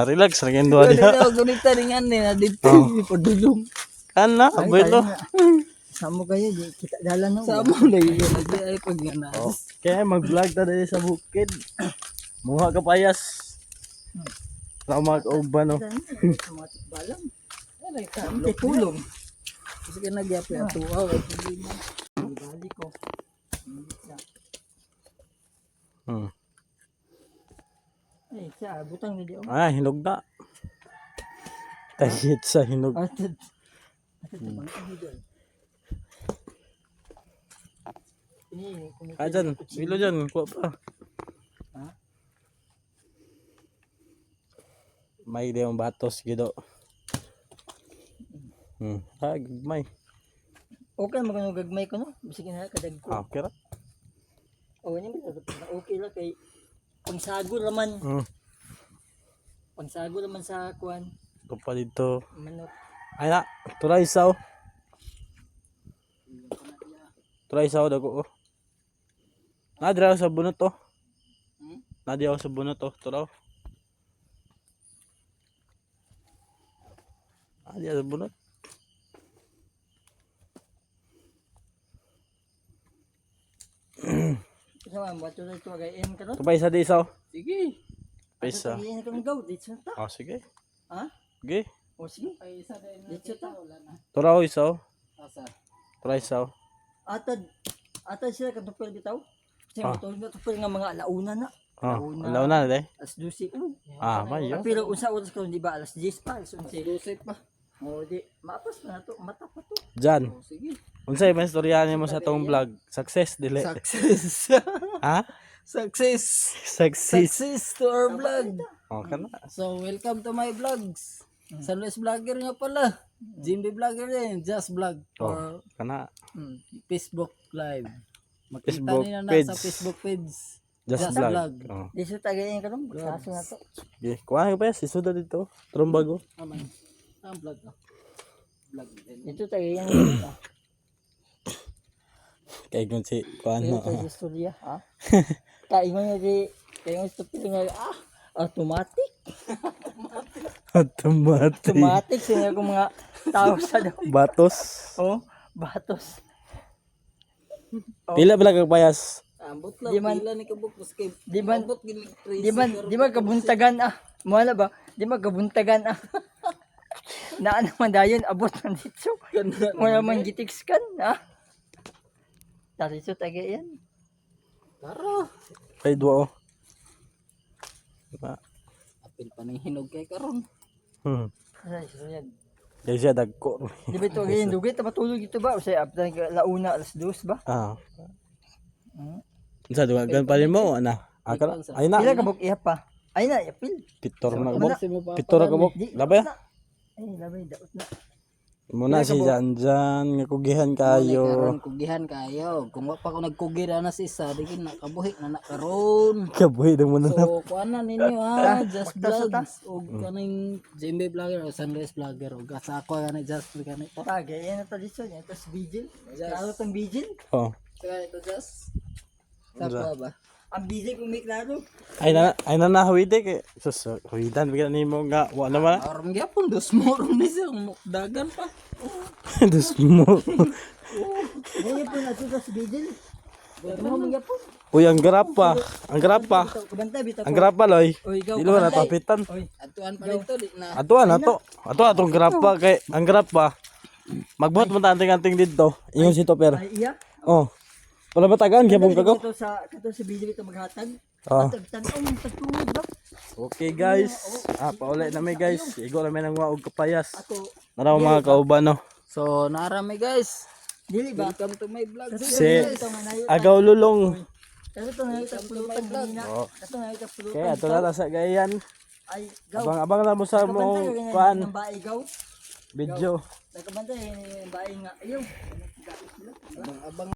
Relax ra kendo diha. Dito gunita ringan ni na dito padulong. Kana abuelo. Samo kayo, di kita dalan no. Sa mo lagi ay pag nga na. Okay, mag-vlog ta diri sa bukid. Muha ka payas. Tama ka uban no. Automatic balang. Ay ka tulong. Kasi ka nagyapi ato aw ay problema. Bali ko. Ay, siya butang ni di. Ah, hinog na. Tahit sa hinog. Atid. Dyan, bilo dyan, kuha pa. May di yung batos gido. Gagmay. Okay mo kung gagmay ko no. Bisig na kadag ko. Okay ra. O ini okay lang kay pangsagol naman. Pangsagol naman sa kuan. Ito pa dito. Manok. Ay na, turay isaw. Turay isaw dago. Nadra sa bunot to. Nadya sa bunot to, turaw. Nadya sa bunot. Sama mo to ito gayon ka no. Ito pa isa di isaw. Sige. Paisa. Gayon ka gaw dito ta. Ah, sige. Ha? Sige. O sige. Ay isa din Dito ta. Turaw isaw. Asa. Turay isaw. Atad sila kadupel bitaw. Siya mo to tupel nga mga alauna na. Alaw na de. Alas 12 ko. Mayo. Pero unsa oras ko di ba alas 10 pa, alas 11. Dusay pa. O di mapas na to, mata pa to. Jan. Sige. Unsay man istorya nimo sa tong vlog? Success dili. Success. Ha? Success. Success. Success to our vlog. Okay na. So, welcome to my vlogs. Sunrise Vlogger nga pala. Jimby Vlogger din. Just Vlog. Or Kana. Facebook Live. Makita Facebook niyo na page. sa Facebook page. Just Just vlog. vlog. Di sa tagayin ka no, kaso na to. Okay, kuha ka pa isuda dito. Trombago. Aman. Ang vlog ka. Vlog din. Dito tagayin ka. Kay gun si kuan Dito no. sa istorya, ha? Kaingon nga di, kaingon sa pili nga, automatic. Automatic. Automatic siya kung mga tao sa daw. Batos. Oh, batos. Pila pala kag payas? Ambot lang. Di man- Pila ni kabuk. Maski. Di man, Ambot gini. di man kabuntagan Mala ba? Di man kabuntagan Na ano man dayon abot man dito. Wala man gitiks kan, ha? Tari so tagayan. Tara. Kay duwa oh. Diba? Apil pa ng hinog kay karon. Ay, so yan. Kay siya dagko. Di ba ito ganyan dugit? Matulog ito ba? O say, after launa, alas 2 ba? Sa duwagan pa rin mo ana. Akala. Ay na. Pila ka buk iya pa? Ay na, yapil. Pitor na Wala. kabok. Pitor na kabok. Labay. Ay, labay, daot na. Muna si Janjan nga kugihan kayo. Karon kugihan kayo. Kung wa pa ko nagkugira na si isa, di kin nakabuhi na karon. Kaboy na mo na. So, kuana ninyo ha, Just magtas- Vlogs. O kaning Jimbe Vlogger o Sunrise Vlogger o gasa ako kanay Just kanay to. Tagay, yan na tradisyon. Yan, tapos vigil. Klaro itong vigil. Oh. Kaya ito Just. Sakwa ba? Ang vigil kung may klaro. Ay na hawide kay sus huwidan bigyan nimo nga wa naman. Aram gyapon dos mo ron ni siya dagan pa. Dus mo. Ngayon po na ito sa vigil. Ano mo mga po? Uy ang grapa. Ang grapa. Kabantay, bitaw Ang grapa loy. O, ikaw, Dilo na papitan. Atuan pa dito di na. Ato atong grapa kay ang grapa. Magbuhat mo ta anting-anting dito. Ingon si Topper. Ay, iya. Oh. Wala ba tagaan gyapon kago? Ito sa vigil ito maghatag. Oh. Tagtanaw mong tagtuod ba? Okay guys. Pauli na may guys. Igo na may nang waog kapayas. Ako, Naraw mga kauban no. So narami guys. dili ba? Welcome to my vlog. Si Ito nga nayo. Agaw Lulong. Kasi ito nga ito pulutan kanina. Ito nga ito pulutan. Okay, ato na sa gayan. Ay, gaw. Abang na mo sa mo kuan Ng bae gaw. video. Nagkabantay, bae nga. Ayaw. Abang